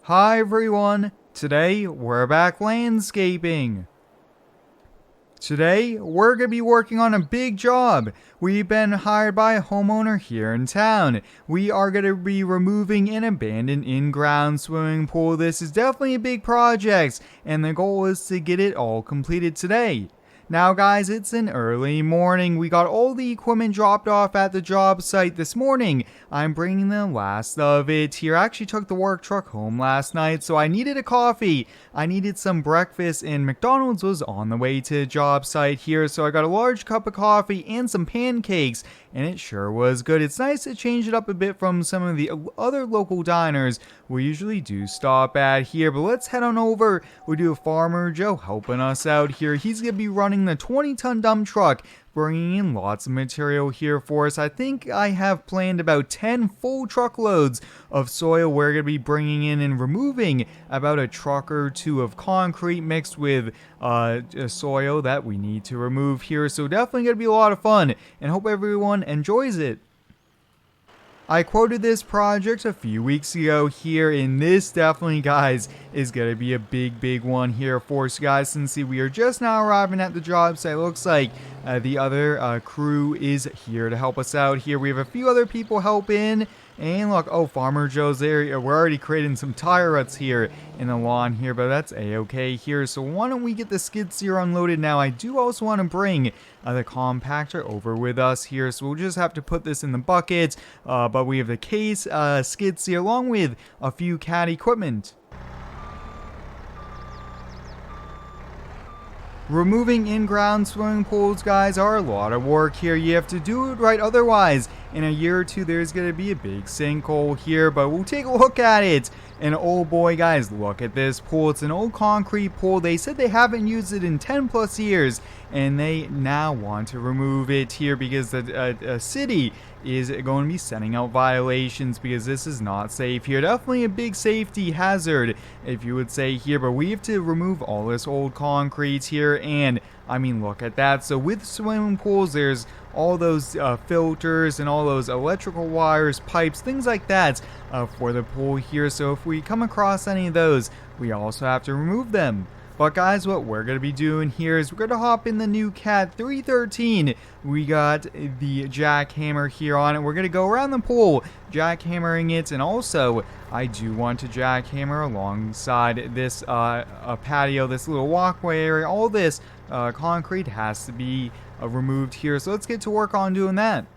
Hi everyone, today we're back landscaping. Today we're going to be working on a big job. We've been hired by a homeowner here in town. We are going to be removing an abandoned in-ground swimming pool. This is definitely a big project and the goal is to get it all completed today. Now guys, it's an early morning. We got all the equipment dropped off at the job site this morning. I'm bringing the last of it here. I actually took the work truck home last night, so I needed a coffee. I needed some breakfast, and McDonald's was on the way to the job site here, so I got a large cup of coffee and some pancakes, and it sure was good. It's nice to change it up a bit from some of the other local diners we usually do stop at here, but let's head on over. We do have Farmer Joe helping us out here. He's going to be running the 20-ton dump truck, bringing in lots of material here for us. I think I have planned about 10 full truckloads of soil we're going to be bringing in and removing about a truck or two of concrete mixed with soil that we need to remove here. So definitely going to be a lot of fun and hope everyone enjoys it. I quoted this project a few weeks ago here, and this definitely, guys, is going to be a big one here for us, guys. Since we are just now arriving at the job site, looks like the other crew is here to help us out here. We have a few other people helping. And look, oh, Farmer Joe's there. We're already creating some tire ruts here in the lawn here, but that's a-okay here. So why don't we get the skid steer unloaded now? I do also want to bring the compactor over with us here, so we'll just have to put this in the bucket. But we have the case skid steer along with a few cat equipment. Removing in-ground swimming pools, guys, are a lot of work here. You have to do it right, otherwise in a year or two there's going to be a big sinkhole here, but we'll take a look at it. And oh boy, guys, look at this pool. It's an old concrete pool. They said they haven't used it in 10 plus years, and they now want to remove it here because the city is going to be sending out violations because this is not safe here. Definitely a big safety hazard, if you would say here, but we have to remove all this old concrete here, and I mean, look at that. So with swimming pools, there's all those filters and all those electrical wires, pipes, things like that for the pool here. So if we come across any of those, we also have to remove them. But guys, what we're going to be doing here is we're going to hop in the new Cat 313. We got the jackhammer here on it. We're going to go around the pool, jackhammering it. And also, I do want to jackhammer alongside this patio, this little walkway area. All this concrete has to be removed here. So let's get to work on doing that.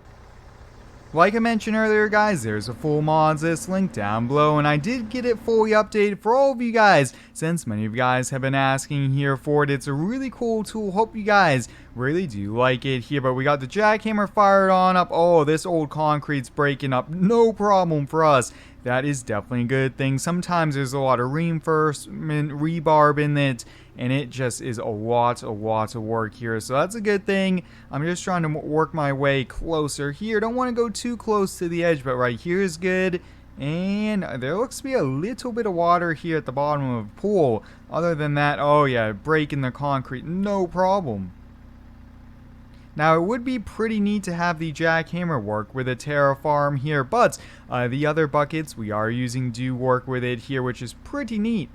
Like I mentioned earlier, guys, there's a full mods list link down below, and I did get it fully updated for all of you guys, since many of you guys have been asking here for it. It's a really cool tool. Hope you guys really do like it here. But we got the jackhammer fired on up. Oh, this old concrete's breaking up. No problem for us. That is definitely a good thing. Sometimes there's a lot of reinforcement, rebarb in it, and it just is a lot of work here. So that's a good thing. I'm just trying to work my way closer here. Don't want to go too close to the edge, but right here is good. And there looks to be a little bit of water here at the bottom of the pool. Other than that, oh yeah, breaking the concrete, no problem. Now, it would be pretty neat to have the jackhammer work with a terraform here, but the other buckets we are using do work with it here, which is pretty neat.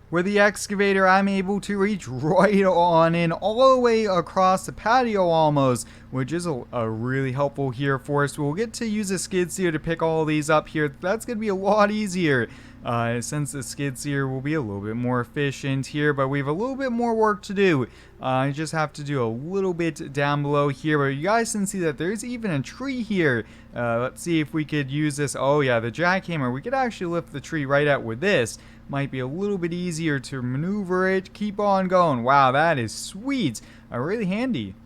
With the excavator, I'm able to reach right on in, all the way across the patio almost, which is a really helpful here for us. We'll get to use a skid steer to pick all these up here. That's going to be a lot easier since the skid steer will be a little bit more efficient here, but we have a little bit more work to do. I just have to do a little bit down below here, but you guys can see that there's even a tree here. Let's see if we could use this. Oh yeah, the jackhammer. We could actually lift the tree right out with this. Might be a little bit easier to maneuver it. Keep on going. Wow, that is sweet. Really handy.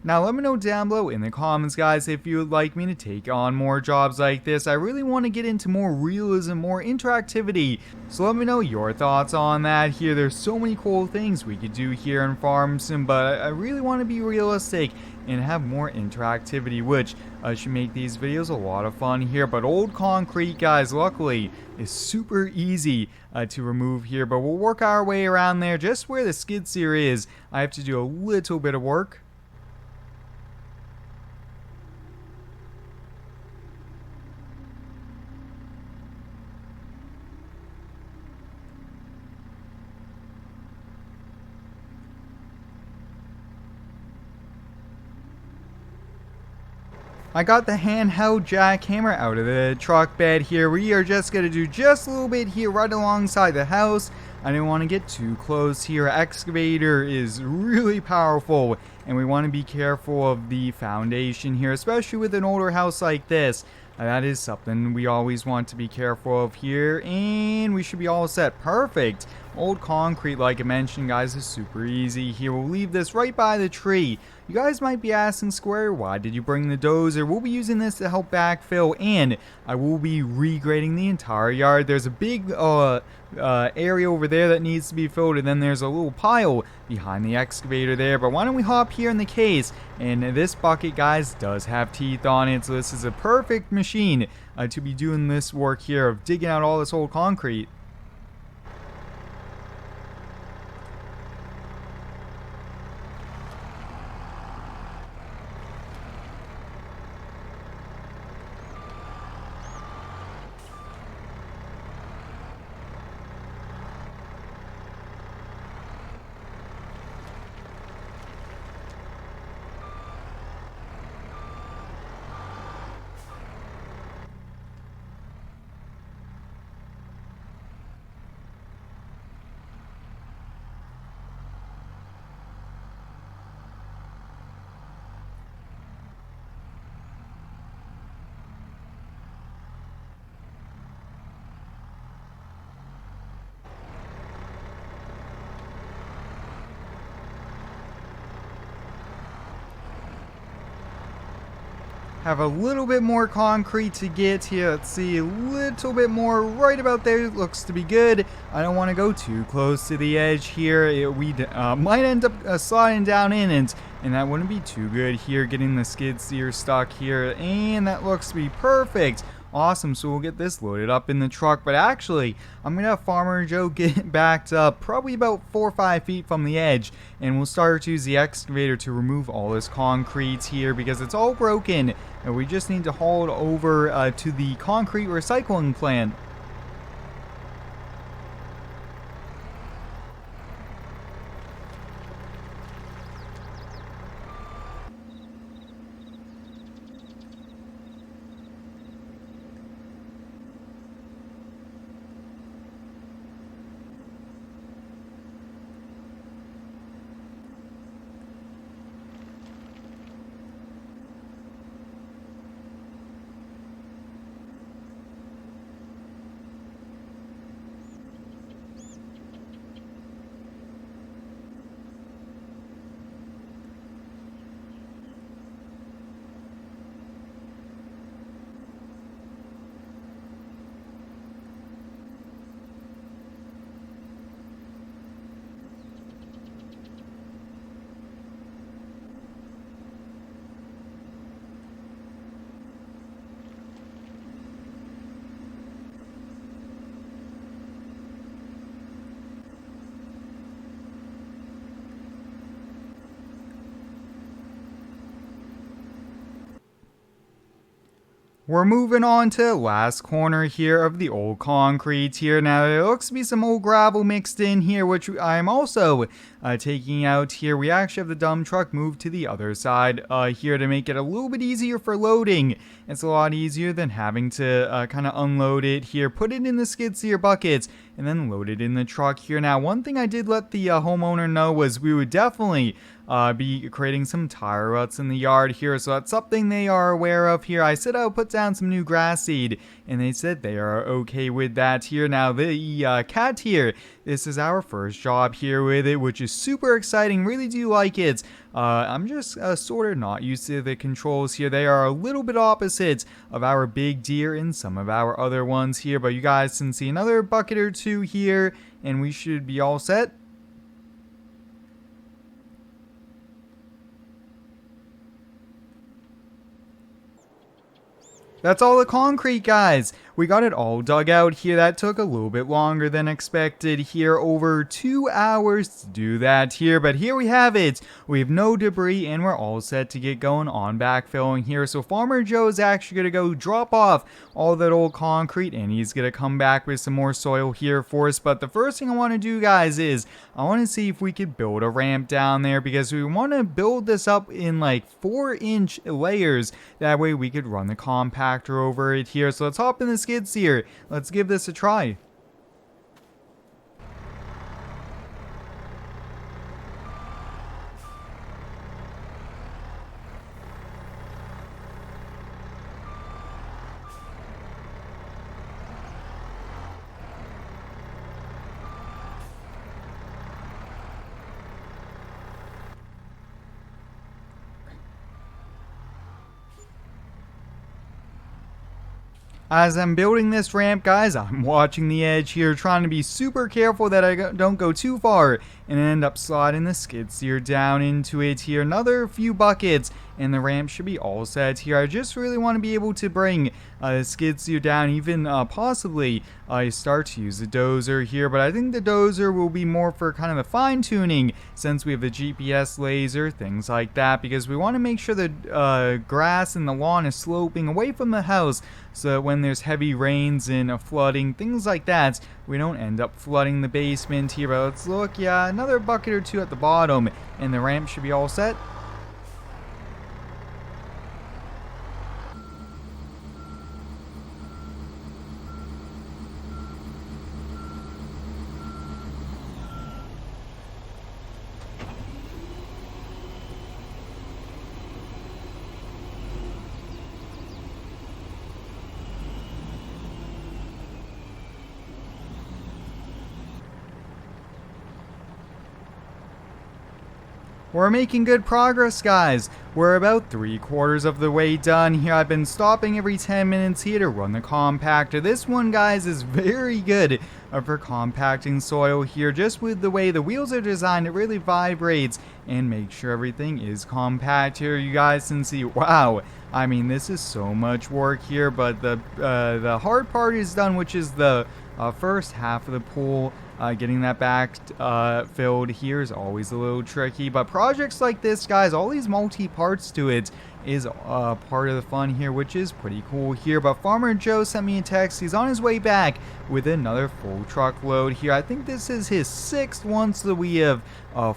Now let me know down below in the comments, guys, if you would like me to take on more jobs like this. I really want to get into more realism, more interactivity. So let me know your thoughts on that here. There's so many cool things we could do here in Farm Sim, but I really want to be realistic and have more interactivity, which should make these videos a lot of fun here. But old concrete, guys, luckily is super easy to remove here. But we'll work our way around there. Just where the skid steer is, I have to do a little bit of work. I got the handheld jackhammer out of the truck bed here. We are just going to do just a little bit here right alongside the house. I didn't want to get too close here. Excavator is really powerful, and we want to be careful of the foundation here, especially with an older house like this. That is something we always want to be careful of here, and we should be all set. Perfect. Old concrete, like I mentioned, guys, is super easy here. We'll leave this right by the tree. You guys might be asking, Square, why did you bring the dozer? We'll be using this to help backfill, and I will be regrading the entire yard. There's a big area over there that needs to be filled, and then there's a little pile behind the excavator there. But why don't we hop here in the case? And this bucket, guys, does have teeth on it, so this is a perfect machine to be doing this work here of digging out all this old concrete. Have a little bit more concrete to get here. Let's see, a little bit more right about there. Looks to be good. I don't want to go too close to the edge here. We might end up sliding down in it, and that wouldn't be too good here, getting the skid steer stuck here. And that looks to be perfect. Awesome, so we'll get this loaded up in the truck. But actually, I'm going to have Farmer Joe get backed up probably about 4 or 5 feet from the edge, and we'll start to use the excavator to remove all this concrete here because it's all broken, and we just need to haul it over to the concrete recycling plant. We're moving on to the last corner here of the old concrete here. Now, there looks to be some old gravel mixed in here, which I'm also taking out here. We actually have the dump truck moved to the other side here to make it a little bit easier for loading. It's a lot easier than having to kind of unload it here, put it in the skid steer buckets, and then load it in the truck here. Now, one thing I did let the homeowner know was we would definitely be creating some tire ruts in the yard here, so that's something they are aware of here. I said I would put down some new grass seed, and they said they are okay with that here. Now, the cat here, this is our first job here with it, which is super exciting. Really do like it. I'm just sort of not used to the controls here. They are a little bit opposite of our big deer and some of our other ones here, but you guys can see another bucket or two here, and we should be all set. That's all the concrete, guys. We got it all dug out here. That took a little bit longer than expected here, over 2 hours to do that here. But here we have it. We have no debris and we're all set to get going on backfilling here. So Farmer Joe is actually going to go drop off all that old concrete and he's going to come back with some more soil here for us. But the first thing I want to do, guys, is I want to see if we could build a ramp down there because we want to build this up in like 4-inch layers. That way we could run the compactor over it here. So let's hop in the skid steer. Let's give this a try. As I'm building this ramp, guys, I'm watching the edge here, trying to be super careful that I don't go too far and end up sliding the skid steer down into it here. Another few buckets and the ramp should be all set here. I just really want to be able to bring the skid steer down, even possibly start to use the dozer here, but I think the dozer will be more for kind of the fine tuning since we have the GPS laser, things like that, because we want to make sure the grass and the lawn is sloping away from the house so that when there's heavy rains and flooding, things like that, we don't end up flooding the basement here. But let's look, yeah, another bucket or two at the bottom and the ramp should be all set. We're making good progress, guys. We're about 3/4 of the way done here. I've been stopping every 10 minutes here to run the compactor. This one, guys, is very good for compacting soil here. Just with the way the wheels are designed, it really vibrates and makes sure everything is compact here. You guys can see, wow, I mean, this is so much work here, but the hard part is done, which is the first half of the pool. Getting that back filled here is always a little tricky, but projects like this, guys, all these multi-parts to it is part of the fun here, which is pretty cool here. But Farmer Joe sent me a text. He's on his way back with another full truckload here. I think this is his 6th one, so we have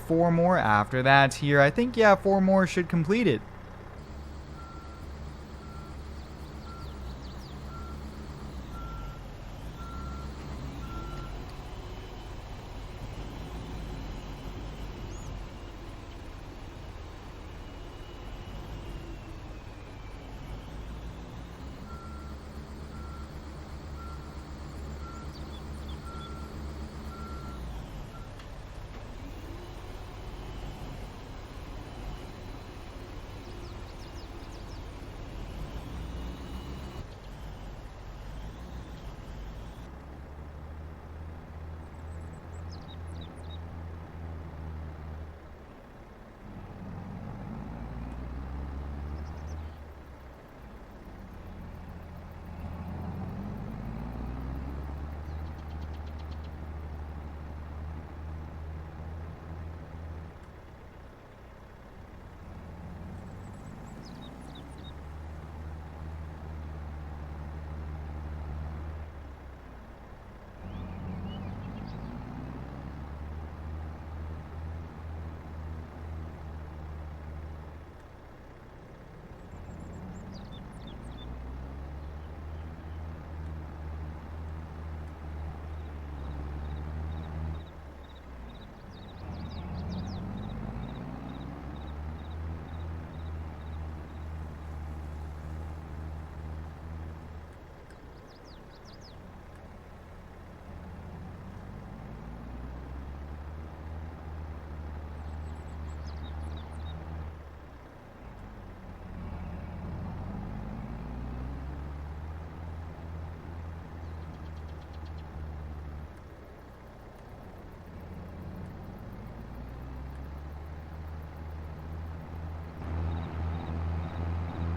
4 more after that here. I think, yeah, 4 more should complete it.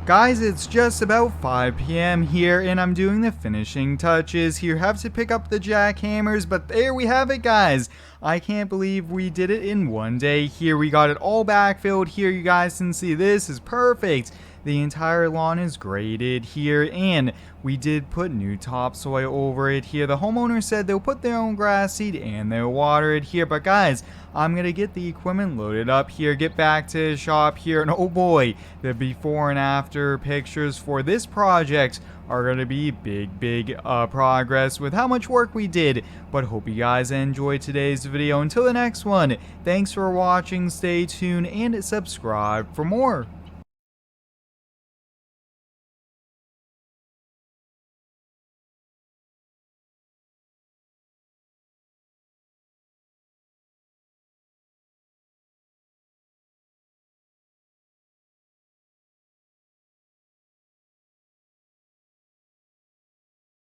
Guys, it's just about 5 p.m. here, and I'm doing the finishing touches here. Have to pick up the jackhammers, but there we have it, guys. I can't believe we did it in one day here. We got it all backfilled here. You guys can see this is perfect. The entire lawn is graded here, and we did put new topsoil over it here. The homeowner said they'll put their own grass seed and they'll water it here. But guys, I'm going to get the equipment loaded up here, get back to the shop here, and oh boy, the before and after pictures for this project are going to be big progress with how much work we did. But hope you guys enjoyed today's video. Until the next one, thanks for watching, stay tuned, and subscribe for more.